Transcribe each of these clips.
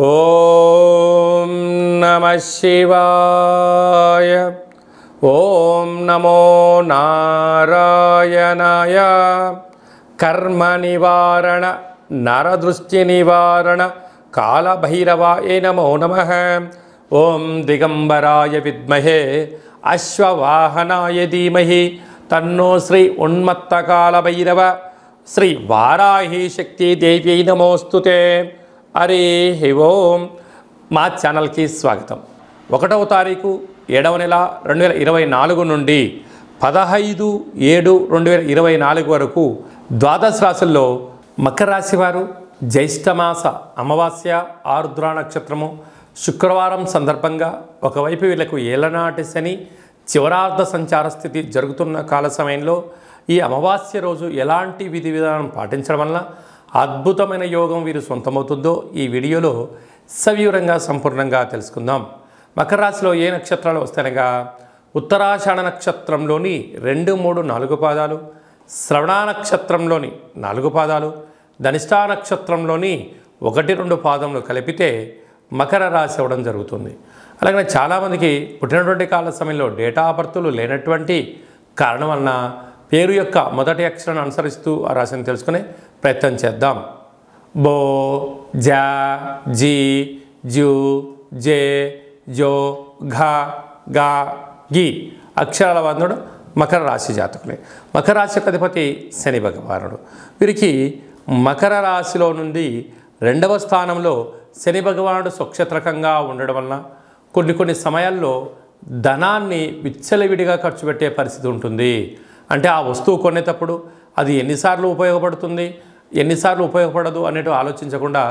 ఓం నమః శివాయ. ఓం నమో నారాయణాయ. కర్మ నివారణ నరదృష్టి నివారణ కాళభైరవాయ నమో నమః. ఓం దిగంబరాయ విద్మహే అశ్వవాహనాయ ధీమహి తన్నో శ్రీ ఉన్మత్త కాళభైరవ శ్రీ వారాహి శక్తి దేవ్యై నమోస్తుతే. హరి ఓం. మా ఛానల్కి స్వాగతం. 1వ తారీఖు 7వ నెల 2024 నుండి 15/7/2024 వరకు ద్వాదశ రాశుల్లో మకర రాశి వారు జ్యేష్ఠమాస అమావాస్య ఆరుద్ర నక్షత్రము శుక్రవారం సందర్భంగా ఒకవైపు వీళ్లకు ఏలనాటి శని చివరార్ధ సంచార స్థితి జరుగుతున్న కాల సమయంలో ఈ అమావాస్య రోజు ఎలాంటి విధి విధానం పాటించడం వల్ల అద్భుతమైన యోగం వీరు సొంతమవుతుందో ఈ వీడియోలో సవివరంగా సంపూర్ణంగా తెలుసుకుందాం. మకర రాశిలో ఏ నక్షత్రాలు వస్తాయనగా ఉత్తరాషాఢ నక్షత్రంలోని 2, 3, 4 పాదాలు, శ్రవణ నక్షత్రంలోని 4 పాదాలు, ధనిష్టా నక్షత్రంలోని 1, 2 పాదములు కలిపితే మకర రాశి అవ్వడం జరుగుతుంది. అలాగే చాలామందికి పుట్టినటువంటి కాల సమయంలో డేటా ఆఫ్ బర్త్లు లేనటువంటి కారణం వలన పేరు యొక్క మొదటి అక్షరాన్ని అనుసరిస్తూ ఆ రాశిని తెలుసుకునే ప్రయత్నం చేద్దాం. బో, జా, జీ, జూ, జే, జో, ఘా, గా, గి అక్షరాల బంధుడు మకర రాశి జాతకులే. మకర రాశి అధిపతి శని భగవానుడు. వీరికి మకర రాశిలో నుండి 2వ స్థానంలో శని భగవానుడు స్వక్షేత్రకంగా ఉండడం వలన కొన్ని సమయాల్లో ధనాన్ని విచ్చలవిడిగా ఖర్చు పెట్టే పరిస్థితి ఉంటుంది. అంటే ఆ వస్తువు కొనేటప్పుడు అది ఎన్నిసార్లు ఉపయోగపడుతుంది, ఎన్నిసార్లు ఉపయోగపడదు అనేటు ఆలోచించకుండా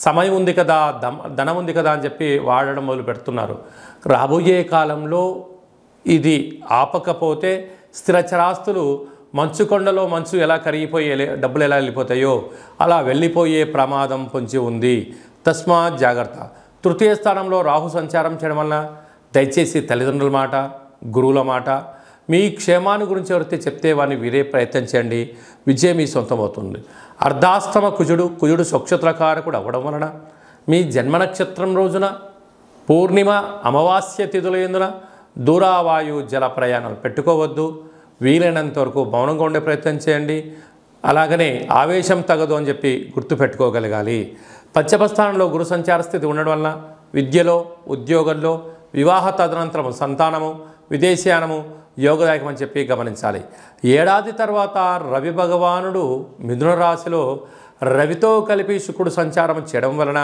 సమయం ఉంది కదా, ధనం ఉంది కదా అని చెప్పి వాడడం మొదలు పెడుతున్నారు. రాబోయే కాలంలో ఇది ఆపకపోతే స్థిరచరాస్తులు మంచు కొండలో మంచు ఎలా కరిగిపోయే డబ్బులు ఎలా వెళ్ళిపోతాయో అలా వెళ్ళిపోయే ప్రమాదం పొంచి ఉంది. తస్మాత్ జాగ్రత్త. 3వ స్థానంలో రాహు సంచారం చేయడం వలన దయచేసి తల్లిదండ్రుల మాట, గురువుల మాట, మీ క్షేమాన్ని గురించి ఎవరైతే చెప్తే వారిని వీరే ప్రయత్నం చేయండి. విజయం మీ సొంతం అవుతుంది. అర్ధాష్టమ కుజుడు స్వక్షేత్రకారకుడు అవ్వడం వలన మీ జన్మ నక్షత్రం రోజున పూర్ణిమ అమావాస్య తిథుల యందున దూరావాయు జల ప్రయాణాలు పెట్టుకోవద్దు. వీలైనంత వరకు మౌనంగా ఉండే ప్రయత్నం చేయండి. అలాగనే ఆవేశం తగదు అని చెప్పి గుర్తుపెట్టుకోగలగాలి. పంచమ స్థానంలో గురు సంచార స్థితి ఉండడం వలన విద్యలో, ఉద్యోగంలో, వివాహ తదనంతరము సంతానము, విదేశీయానము యోగదాయకం అని చెప్పి గమనించాలి. ఏడాది తర్వాత రవి భగవానుడు మిథున రాశిలో రవితో కలిపి శుక్రుడు సంచారం చేయడం వలన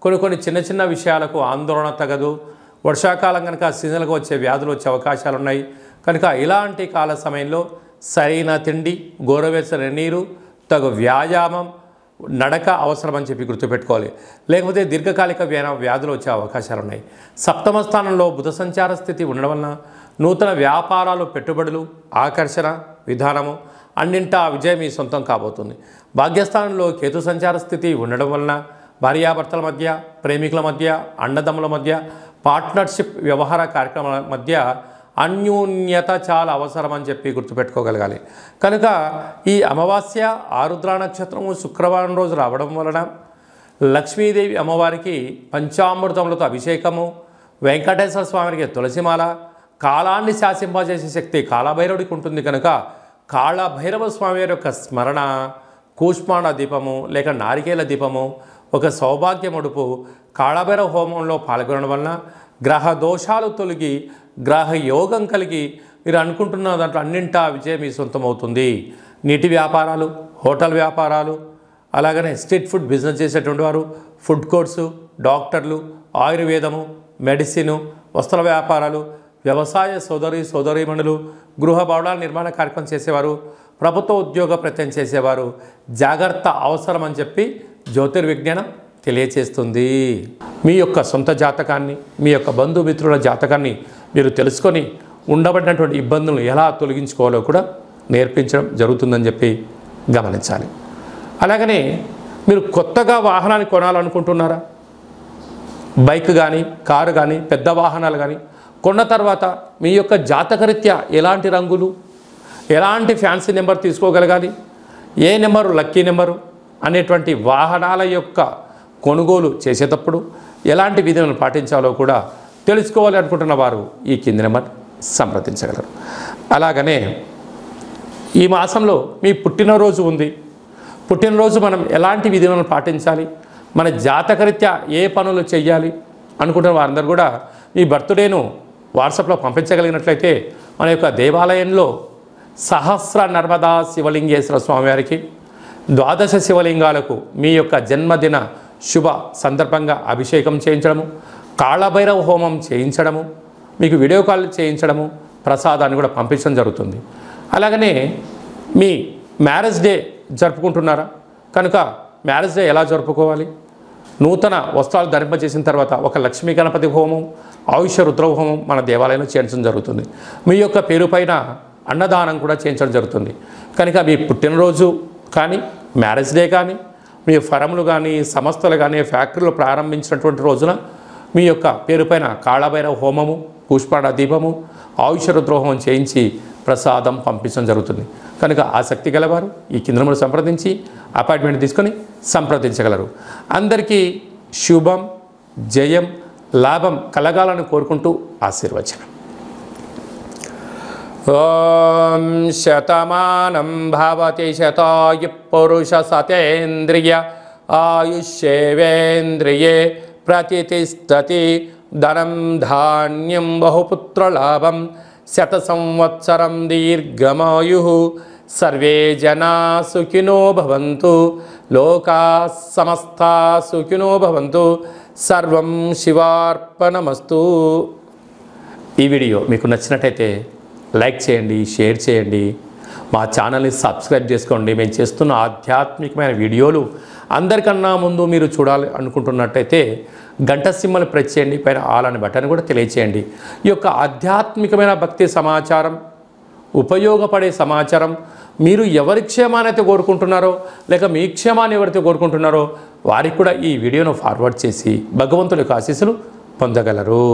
కొన్ని చిన్న విషయాలకు ఆందోళన తగదు. వర్షాకాలం కనుక సీజన్లకు వచ్చే వ్యాధులు వచ్చే అవకాశాలు ఉన్నాయి. కనుక ఇలాంటి కాల సమయంలో సరైన తిండి, గోరువెచ్చని నీరు, తగు వ్యాయామం, నడక అవసరం అని చెప్పి గుర్తుపెట్టుకోవాలి. లేకపోతే దీర్ఘకాలిక వ్యాధులు వచ్చే అవకాశాలు ఉన్నాయి. సప్తమ స్థానంలో బుధ సంచార స్థితి ఉండడం వలన నూతన వ్యాపారాలు, పెట్టుబడులు, ఆకర్షణ విధానము అన్నింటా విజయం మీ సొంతం కాబోతుంది. భాగ్యస్థానంలో కేతు సంచార స్థితి ఉండడం వలన భార్యాభర్తల మధ్య, ప్రేమికుల మధ్య, అన్నదమ్ముల మధ్య, పార్ట్నర్షిప్ వ్యవహార కార్యక్రమాల మధ్య అన్యోన్యత చాలా అవసరం అని చెప్పి గుర్తుపెట్టుకోగలగాలి. కనుక ఈ అమావాస్య ఆరుద్ర నక్షత్రము శుక్రవారం రోజు రావడం వలన లక్ష్మీదేవి అమ్మవారికి పంచామృతములతో అభిషేకము, వెంకటేశ్వర స్వామికి తులసిమాల, కాలాన్ని శాసింపజేసే శక్తి కాళభైరవుడికి ఉంటుంది. కనుక కాళభైరవ స్వామి యొక్క స్మరణ, కూష్మాండ దీపము లేక నారికేల దీపము, ఒక సౌభాగ్య ముడుపు, కాళభైరవ హోమంలో పాల్గొనడం వలన గ్రహ దోషాలు తొలగి గ్రహ యోగం కలిగి మీరు అనుకుంటున్న దాంట్లో అన్నింటా విజయం మీ సొంతమవుతుంది. నీటి వ్యాపారాలు, హోటల్ వ్యాపారాలు, అలాగనే స్ట్రీట్ ఫుడ్ బిజినెస్ చేసేటువంటి వారు, ఫుడ్ కోర్ట్సు, డాక్టర్లు, ఆయుర్వేదము, మెడిసిను, వస్త్ర వ్యాపారాలు, వ్యవసాయ సోదరీమణులు, గృహ భవనాల నిర్మాణ కార్యక్రమం చేసేవారు, ప్రభుత్వ ఉద్యోగ ప్రయత్నం చేసేవారు జాగ్రత్త అవసరం అని చెప్పి జ్యోతిర్విజ్ఞానం తెలియచేస్తుంది. మీ యొక్క సొంత జాతకాన్ని, మీ యొక్క బంధుమిత్రుల జాతకాన్ని మీరు తెలుసుకొని ఉండబడినటువంటి ఇబ్బందులను ఎలా తొలగించుకోవాలో కూడా నేర్పించడం జరుగుతుందని చెప్పి గమనించాలి. అలాగనే మీరు కొత్తగా వాహనాన్ని కొనాలనుకుంటున్నారా? బైక్ కానీ, కారు కానీ, పెద్ద వాహనాలు కానీ కొన్న తర్వాత మీ యొక్క జాతకరీత్యా ఎలాంటి రంగులు, ఎలాంటి ఫ్యాన్సీ నెంబర్ తీసుకోగలగాలి, ఏ నెంబరు లక్కీ నెంబరు అనేటువంటి వాహనాల యొక్క కొనుగోలు చేసేటప్పుడు ఎలాంటి విధులను పాటించాలో కూడా తెలుసుకోవాలి అనుకుంటున్న వారు ఈ కింది నెంబర్ సంప్రదించగలరు. అలాగనే ఈ మాసంలో మీ పుట్టినరోజు ఉంది. పుట్టినరోజు మనం ఎలాంటి విధులను పాటించాలి, మన జాతకరీత్యా ఏ పనులు చేయాలి అనుకుంటున్న వారందరూ కూడా మీ బర్త్డేను వాట్సాప్లో పంపించగలిగినట్లయితే మన యొక్క దేవాలయంలో సహస్ర నర్మదా శివలింగేశ్వర స్వామివారికి 12 శివలింగాలకు మీ యొక్క జన్మదిన శుభ సందర్భంగా అభిషేకం చేయించడము, కాళభైరవ హోమం చేయించడము, మీకు వీడియో కాల్ చేయించడము, ప్రసాదాన్ని కూడా పంపించడం జరుగుతుంది. అలాగనే మీ మ్యారేజ్ డే జరుపుకుంటున్నారా కనుక మ్యారేజ్ డే ఎలా జరుపుకోవాలి, నూతన వస్త్రాలు ధరింపజేసిన తర్వాత ఒక లక్ష్మీ గణపతి హోమం, ఆయుష రుద్ర హోమం మన దేవాలయంలో చేయించడం జరుగుతుంది. మీ యొక్క పేరు పైన అన్నదానం కూడా చేయించడం జరుగుతుంది. కనుక మీ పుట్టినరోజు కానీ మ్యారేజ్ డే కానీ మీ ఫరములు కానీ సంస్థలు కానీ ఫ్యాక్టరీలు ప్రారంభించినటువంటి రోజున మీ యొక్క పేరు పైన కాళభైరవ హోమము, పుష్పాణ దీపము, ఆయుష రుద్ర హోమం చేయించి ప్రసాదం పంపించడం జరుగుతుంది. కనుక ఆసక్తి గలవారు ఈ కేంద్రంలో సంప్రదించి అపాయింట్మెంట్ తీసుకొని సంప్రదించగలరు. అందరికీ శుభం, జయం, లాభం కలగాలని కోరుకుంటూ ఆశీర్వచనం. ఓం శతమానం భవతి శతాయు పురుష సతేంద్రియ ఆయుష్యేవేంద్రియే ప్రతిష్టతి ధనం ధాన్యం బహుపుత్రలాభం శత సంవత్సరం దీర్ఘమాయు సర్వే జనా సుఖినో భవంతు లోకా సమస్తా సుఖినో భవంతు సర్వం శివార్పణమస్తు. ఈ వీడియో మీకు నచ్చినట్టయితే లైక్ చేయండి, షేర్ చేయండి, మా ఛానల్ని సబ్స్క్రైబ్ చేసుకోండి. మేము చేస్తున్న ఆధ్యాత్మికమైన వీడియోలు అందరికన్నా ముందు మీరు చూడాలి అనుకుంటున్నట్టయితే గంట సింబల్ ప్రెస్ చేయండి, పైన ఆల్ అనే బటన్ కూడా తెలియచేయండి. ఈ యొక్క ఆధ్యాత్మికమైన భక్తి సమాచారం, ఉపయోగపడే సమాచారం మీరు ఎవరి క్షేమాన్ని అయితే కోరుకుంటున్నారో లేక మీ క్షేమాన్ని ఎవరైతే కోరుకుంటున్నారో వారికి కూడా ఈ వీడియోను ఫార్వర్డ్ చేసి భగవంతుడి యొక్క ఆశీస్సులు పొందగలరు.